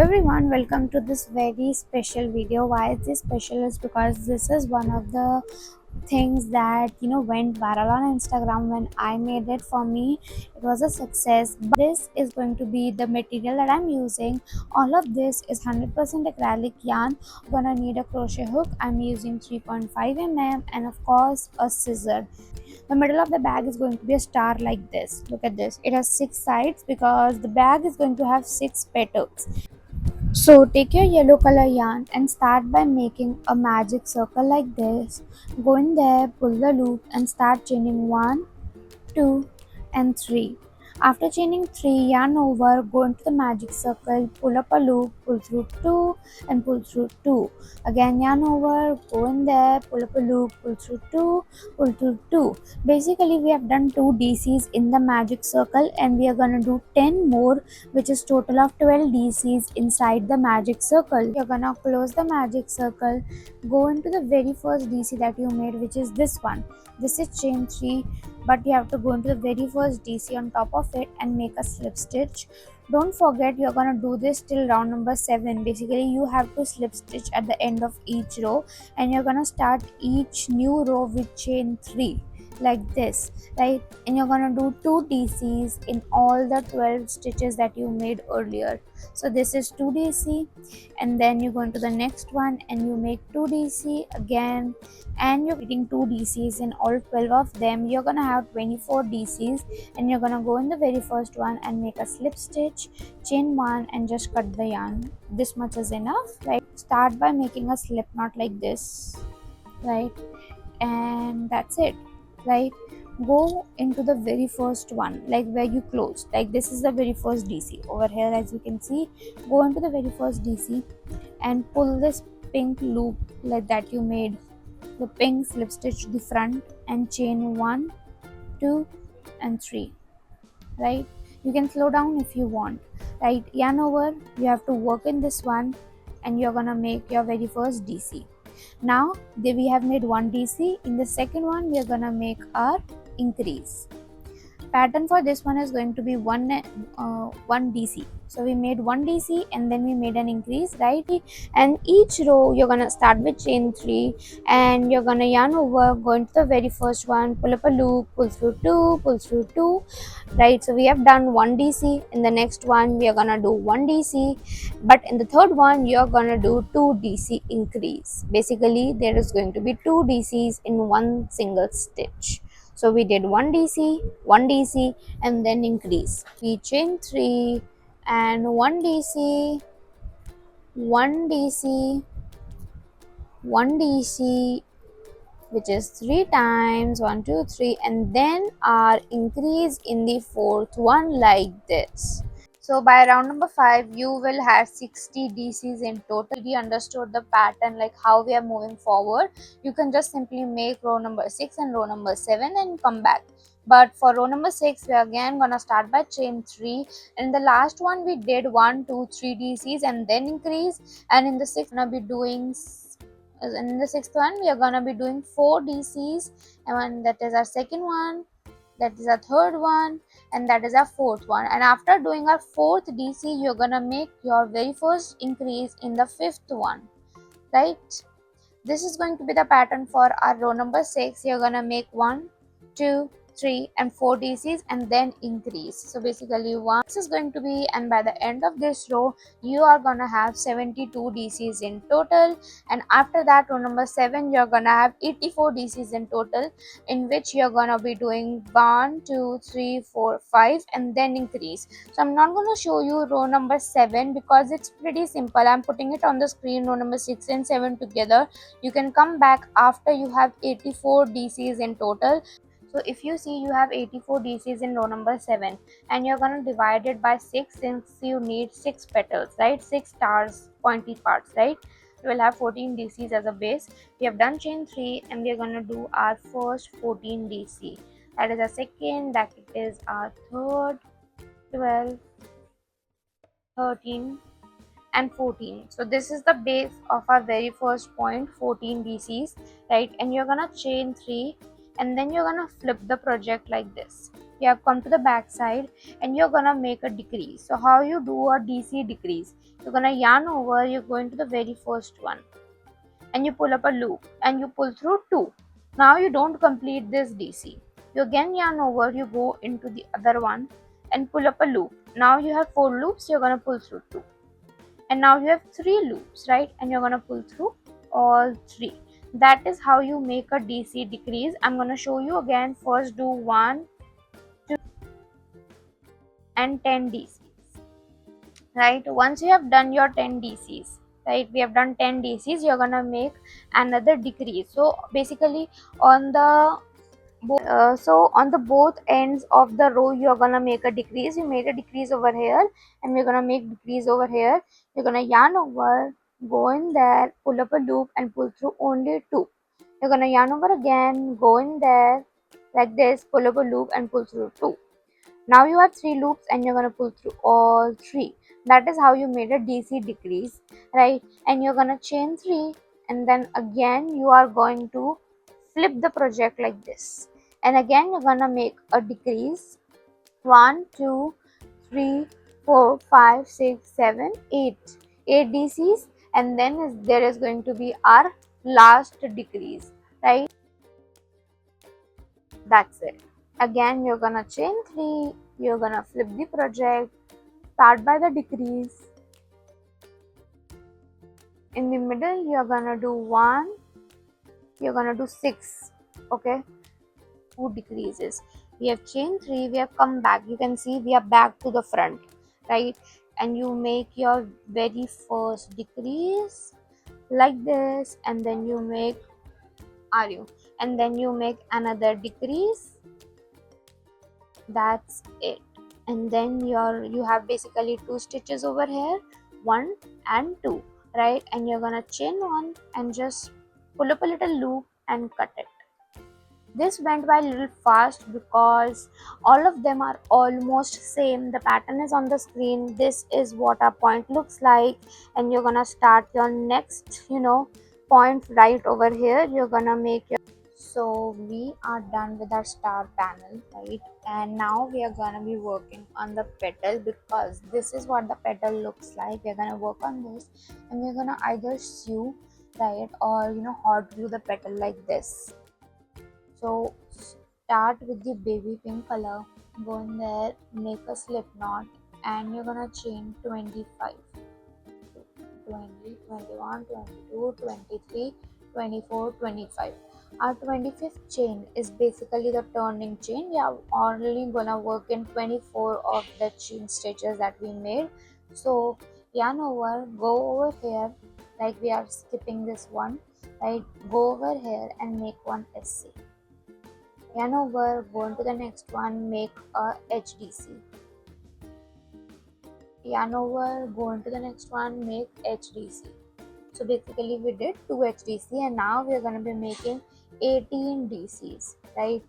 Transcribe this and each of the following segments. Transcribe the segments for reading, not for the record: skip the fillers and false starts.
Everyone, welcome to this very special video. Why is this special is because this is one of the things that went viral on Instagram. When I made it, for me it was a success. But this is going to be the material that I'm using. All of this is 100% acrylic yarn. I'm gonna need a crochet hook. I'm using 3.5 mm and of course a scissor. The middle of the bag is going to be a star like this. Look at this, it has 6 sides because the bag is going to have 6 petals. So take your yellow color yarn and start by making a magic circle like this. Go in there, pull the loop and start chaining 1, 2 and 3. After chaining 3, yarn over, go into the magic circle, pull up a loop, pull through 2 and pull through 2. Again yarn over, go in there, pull up a loop, pull through 2, pull through 2. Basically we have done 2 DCs in the magic circle and we are gonna do 10 more, which is total of 12 DCs inside the magic circle. You're gonna close the magic circle, go into the very first DC that you made, which is this one. This is chain 3, but you have to go into the very first DC on top of it and make a slip stitch. Don't forget, you're gonna do this till round number 7. Basically you have to slip stitch at the end of each row and you're gonna start each new row with chain 3 like this, right? And you're gonna do 2 DCs in all the 12 stitches that you made earlier. So this is 2 DC, and then you go into the next one and you make 2 DC again, and you're getting 2 DCs in all 12 of them. You're gonna have 24 DCs, and you're gonna go in the very first one and make a slip stitch, chain 1 and just cut the yarn. This much is enough, right? Start by making a slip knot like this, right? And that's it, right? Go into the very first one, like where you closed, like this is the very first DC over here. As you can see, go into the very first DC and pull this pink loop like that you made, the pink slip stitch to the front and chain 1, 2 and 3, right? You can slow down if you want, right? Yarn over, you have to work in this one and you're gonna make your very first DC. Now we have made 1 DC. In the second one we are gonna make our increase. Pattern for this one is going to be 1 DC. So we made 1 DC and then we made an increase, right? And each row you're gonna start with chain 3 and you're gonna yarn over, go into the very first one, pull up a loop, pull through 2, pull through 2, right? So we have done 1 DC. In the next one we are gonna do 1 DC, but in the third one you're gonna do 2 DC increase. Basically there is going to be 2 DCs in one single stitch. So we did 1 DC, 1 DC and then increase. We chain 3 and 1 DC, 1 DC, 1 DC, which is 3 times 1, 2, 3, and then our increase in the fourth one like this. So by round number 5 you will have 60 DCs in total. We understood the pattern, like how we are moving forward. You can just simply make row number 6 and row number 7 and come back. But for row number 6 we are again gonna start by chain 3, and in the last one we did 1, 2, 3 DCs and then increase, and in the sixth one we are gonna be doing 4 DCs, and that is our second one, that is our third one, and that is our fourth one. And after doing our fourth DC you're gonna make your very first increase in the fifth one, right? This is going to be the pattern for our row number 6. You're gonna make 1, 2, 3 and 4 DCs and then increase. So basically this is going to be, and by the end of this row you are gonna have 72 DCs in total, and after that row number 7 you're gonna have 84 DCs in total, in which you're gonna be doing 1, 2, 3, 4, 5 and then increase. So I'm not gonna show you row number 7 because it's pretty simple. I'm putting it on the screen, row number 6 and 7 together. You can come back after you have 84 DCs in total. So if you see you have 84 DCs in row number 7 and you're going to divide it by 6, since you need 6 petals, right? 6 stars, pointy parts, right? You will have 14 DCs as a base. We have done chain 3 and we are going to do our first 14 DC. That is our second, that is our third, 12, 13 and 14. So this is the base of our very first point, 14 DCs, right? And you're gonna chain 3 and then you're gonna flip the project like this. You have come to the back side and you're gonna make a decrease. So how you do a DC decrease? You're gonna yarn over, you're going to the very first one and you pull up a loop and you pull through 2. Now you don't complete this DC. You again yarn over, you go into the other one and pull up a loop. Now you have 4 loops, you're gonna pull through 2. And now you have 3 loops, right? And you're gonna pull through all 3. That is how you make a DC decrease. I'm gonna show you again. First do 1, 2 and 10 DCs, right? Once you have done your 10 DCs, right, we have done 10 DCs, you're gonna make another decrease. So basically on the on the both ends of the row you're gonna make a decrease. You made a decrease over here and we're gonna make decrease over here. You're gonna yarn over, go in there, pull up a loop and pull through only 2. You're gonna yarn over again, go in there like this, pull up a loop and pull through 2. Now you have 3 loops and you're gonna pull through all 3. That is how you made a DC decrease, right? And you're gonna chain 3 and then again you are going to flip the project like this. And again you're gonna make a decrease. 1, 2, 3, 4, 5, 6, 7, 8. 8 DCs and then there is going to be our last decrease, right? That's it. Again you're gonna chain 3, you're gonna flip the project, start by the decrease. In the middle you're gonna do 1, you're gonna do 6, okay, 2 decreases. We have chained 3, we have come back. You can see we are back to the front, right? And you make your very first decrease like this, and then you make and then you make another decrease. That's it. And then you have basically 2 stitches over here, 1 and 2, right? And you're gonna chain 1 and just pull up a little loop and cut it. This went by a little fast because all of them are almost same. The pattern is on the screen. This is what our point looks like, and you're gonna start your next point right over here. You're gonna make your so we are done with our star panel, right? And now we are gonna be working on the petal, because this is what the petal looks like. We're gonna work on this and we're gonna either sew, right, or hot glue the petal like this. So start with the baby pink color, go in there, make a slip knot, and you're gonna chain 25, 20, 21, 22, 23, 24, 25. Our 25th chain is basically the turning chain. We are only gonna work in 24 of the chain stitches that we made. So yarn over, go over here, like we are skipping this one, right? Go over here and make one SC. Yarn over, go into the next one, make a HDC. Yarn over, go into the next one, make HDC. So basically we did 2 HDC and now we are going to be making 18 DCs, right?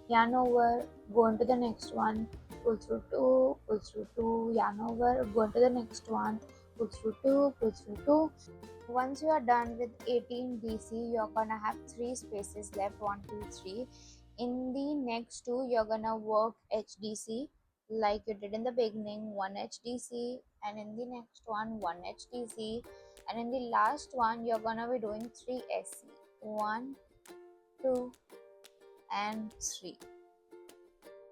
Yarn over, go into the next one, pull through 2, pull through 2, yarn over, go into the next one, pull through 2, pull through 2. Once you are done with 18 DC, you're gonna have 3 spaces left, 1, 2, 3. In the next 2, you're gonna work HDC like you did in the beginning, 1 HDC, and in the next one, 1 HDC, and in the last one, you're gonna be doing 3 SC, 1, 2, and 3.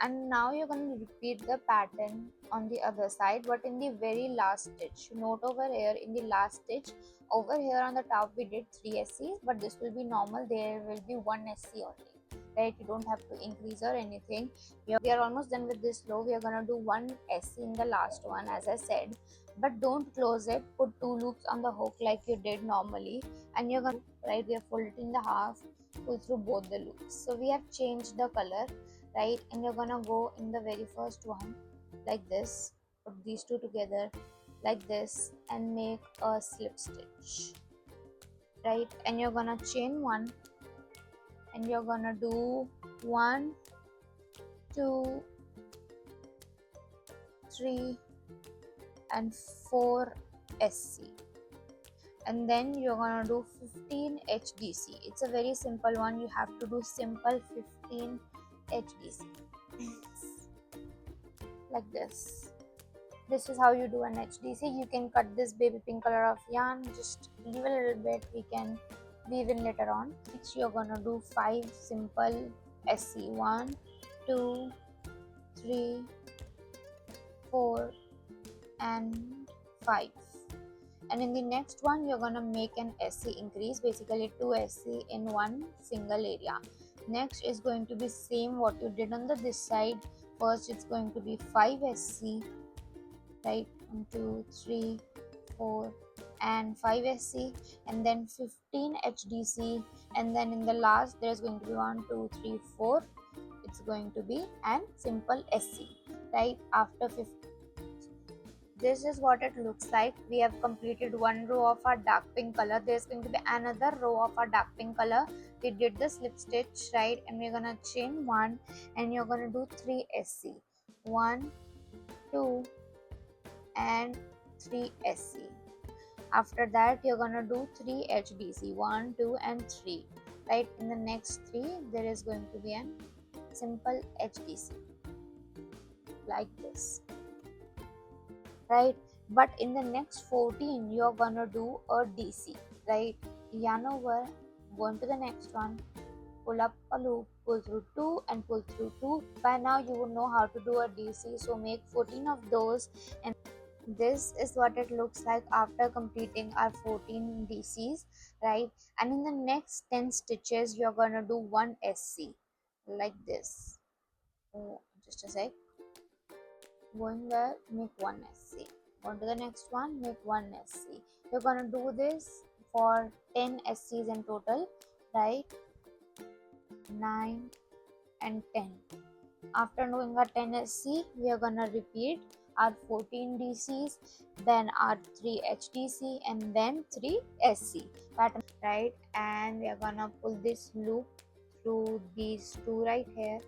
And now you're going to repeat the pattern on the other side, but in the very last stitch. Note over here, in the last stitch over here on the top we did 3 SCs, but this will be normal. There will be 1 SC only, right? You don't have to increase or anything. We are almost done with this row. We are going to do 1 SC in the last one, as I said, but don't close it. Put 2 loops on the hook like you did normally, and you're going to, right, we have folded in the half, pull through both the loops. So we have changed the color, right? And you're gonna go in the very first one like this, put these 2 together like this and make a slip stitch, right? And you're gonna chain 1 and you're gonna do 1, 2, 3 and 4 SC, and then you're gonna do 15 HDC. It's a very simple one. You have to do simple 15 HDC. like this is how you do an HDC. You can cut this baby pink color of yarn, just leave a little bit, we can weave in later on. Next you're gonna do 5 simple SC. 1 2 3 4 and 5, and in the next one you're gonna make an SC increase, basically 2 SC in one single area. Next is going to be same what you did on the this side. First it's going to be 5 SC, right? 1 2 3 4 and 5 SC, and then 15 HDC, and then in the last there's going to be 1 2 3 4, it's going to be an simple SC, right? After 15, this is what it looks like. We have completed one row of our dark pink color. There's going to be another row of our dark pink color. We did the slip stitch, right? And we're gonna chain 1 and you're gonna do 3 SC. 1 2 and 3 SC. After that you're gonna do 3 HDC, 1 2 and 3, right? In the next 3 there is going to be a simple HDC like this, right? But in the next 14 you're gonna do a DC, right? Yarn over, go into the next one, pull up a loop, pull through 2 and pull through 2. By now you would know how to do a DC, so make 14 of those. And this is what it looks like after completing our 14 DCs, right? And in the next 10 stitches you're gonna do 1 SC like this. Oh, just a sec. Going where, make 1 SC. Go to the next one, make 1 SC. You're gonna do this for 10 SCs in total, right? 9 and 10. After doing our 10 SC, we are gonna repeat our 14 DCs, then our 3 HDC, and then 3 SC pattern, right? And we are gonna pull this loop through these two right here,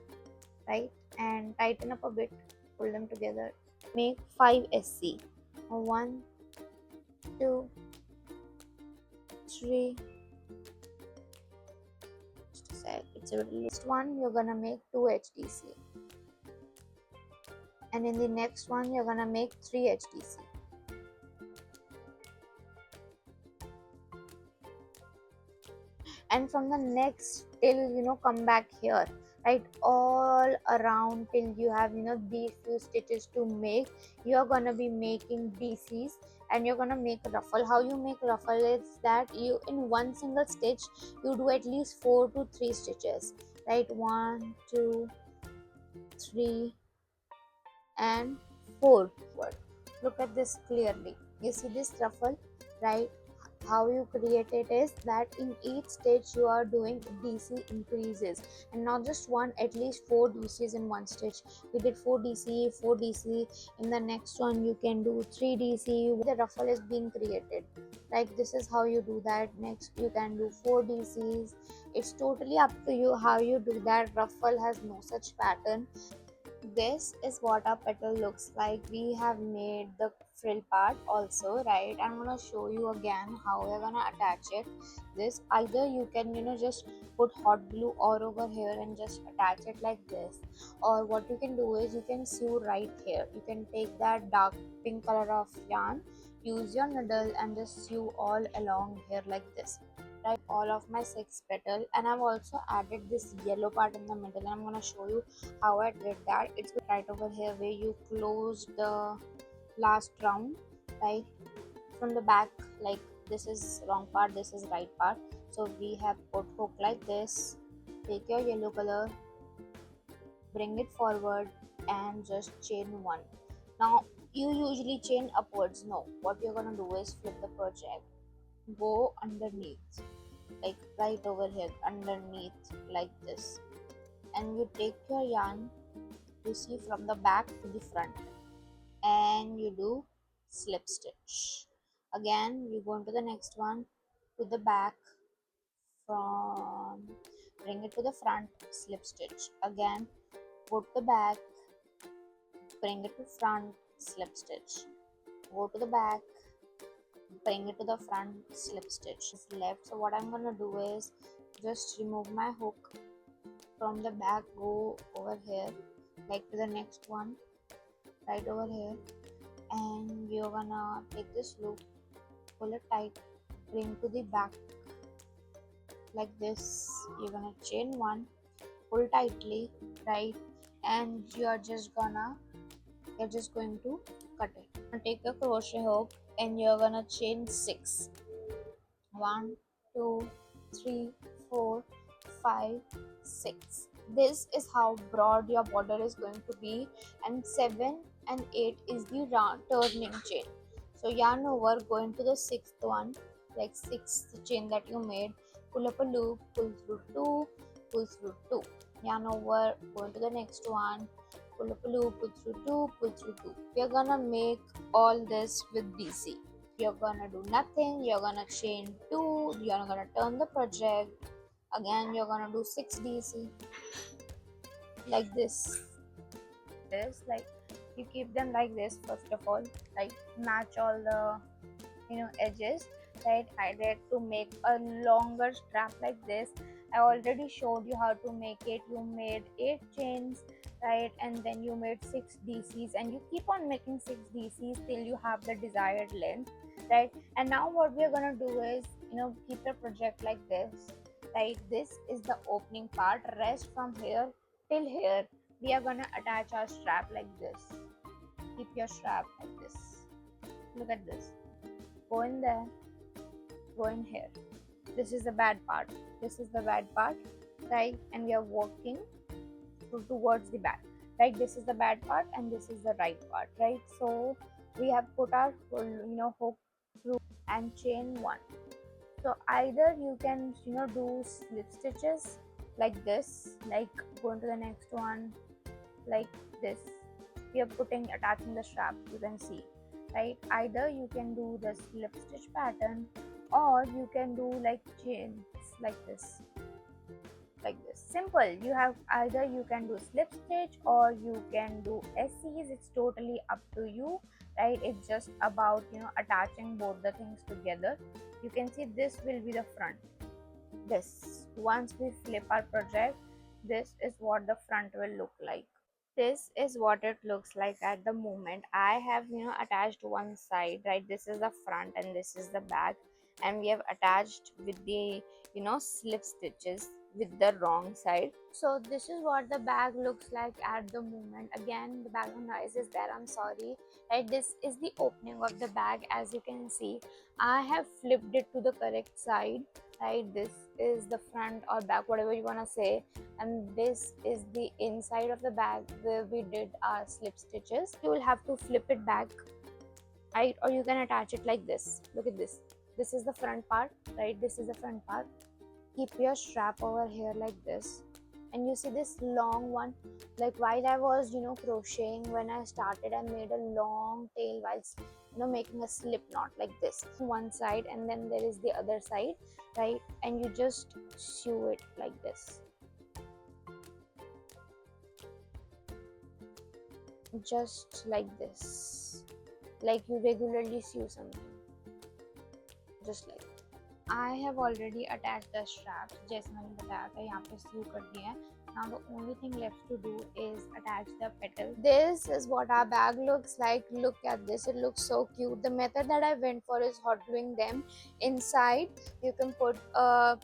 right? And tighten up a bit, pull them together, make 5 SC. 1 2 3, just a sec, it's a list one. You're gonna make 2 HDC, and in the next one you're gonna make 3 HDC. And from the next till come back here, right, all around till you have these few stitches to make. You're gonna be making DCs and you're gonna make a ruffle. How you make ruffle is that you in one single stitch you do at least 4 to 3 stitches, right? 1 2 3 and 4. Look at this clearly. You see this ruffle, right? How you create it is that in each stitch you are doing DC increases, and not just one, at least 4 DCs in one stitch. We did 4 DC, 4 DC. In the next one you can do 3 DC. The ruffle is being created, like this is how you do that. Next you can do 4 DCs. It's totally up to you how you do that. Ruffle has no such pattern. This is what our petal looks like. We have made the frill part also, right? I'm gonna show you again how we're gonna attach it. This either you can just put hot glue all over here and just attach it like this, or what you can do is you can sew right here. You can take that dark pink color of yarn, use your needle and just sew all along here like this, right? All of my 6 petal, and I've also added this yellow part in the middle, and I'm gonna show you how I did that. It's right over here where you close the last round, right, from the back. Like this is wrong part, this is right part. So we have put hook like this. Take your yellow color, bring it forward and just chain 1. Now you usually chain upwards. No, what you're gonna do is flip the project, go underneath, like right over here underneath like this, and you take your yarn, you see, from the back to the front, and you do slip stitch. Again you go into the next one, to the back, from bring it to the front, slip stitch. Again go to the back, bring it to front, slip stitch. Go to the back, bring it to the front, slip stitch. It's left. So what I'm gonna do is just remove my hook from the back, go over here like to the next one, right over here, and you're gonna take this loop, pull it tight, bring to the back like this. You're gonna chain one, pull tightly, right, and you're just going to cut it. Take a crochet hook and you're gonna chain six. One, two, three, four, five, six. This is how broad your border is going to be, and 7 and 8 is the round turning chain. So yarn over, go into the sixth one, like sixth chain that you made, pull up a loop, pull through two, pull through two. Yarn over, go into the next one, pull up a loop, pull through two, pull through two. We are gonna make all this with BC. You're gonna do nothing, you're gonna chain two, you're gonna turn the project again, you're gonna do 6 DC like this like you keep them like this. First of all, like match all the edges, right? I did to make a longer strap like this. I already showed you how to make it. You made 8 chains, right, and then you made 6 DCs, and you keep on making 6 DCs till you have the desired length, right? And now what we are gonna do is keep the project like this, right? This is the opening part. Rest from here till here we are gonna attach our strap like this. Keep your strap like this. Look at this. Go in there, go in here. This is the bad part. This is the bad part, right? And we are working towards the back, right? This is the bad part and this is the right part, right? So we have put our hook through and chain one. So either you can do slip stitches like this, like go into the next one like this. We are attaching the strap, you can see, right? Either you can do the slip stitch pattern, or you can do like chains like this, simple. You have either you can do slip stitch or you can do SCs. It's totally up to you, right? It's just about attaching both the things together. You can see this will be the front. This, once we flip our project, this is what the front will look like. This is what it looks like at the moment. I have attached one side, right? This is the front and this is the back, and we have attached with the slip stitches with the wrong side. So this is what the bag looks like at the moment. Again, the background noise is there, I'm sorry, right? This is the opening of the bag. As you can see, I have flipped it to the correct side, right? This is the front or back, whatever you want to say, and this is the inside of the bag where we did our slip stitches. You will have to flip it back, right? Or you can attach it like this. Look at this. This is the front part, right? This is the front part. Keep your strap over here like this, and you see this long one. Like while I was crocheting, when I started, I made a long tail while making a slip knot like this, one side, and then there is the other side, right? And you just sew it like this, just like this, like you regularly sew something, just like. I have already attached the straps. जैसे मैंने बताया था, यहाँ पे sew कर दिया है. Now the only thing left to do is attach the petal. This is what our bag looks like. Look at this. It looks so cute. The method that I went for is hot gluing them inside. You can put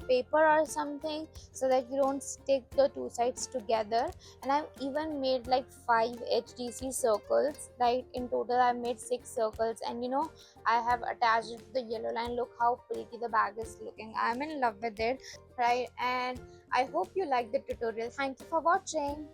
paper or something so that you don't stick the two sides together. And I've even made like 5 HDC circles. Right? In total, I made 6 circles. And I have attached the yellow line. Look how pretty the bag is looking. I'm in love with it, right? And I hope you like the tutorial. Thank you for watching.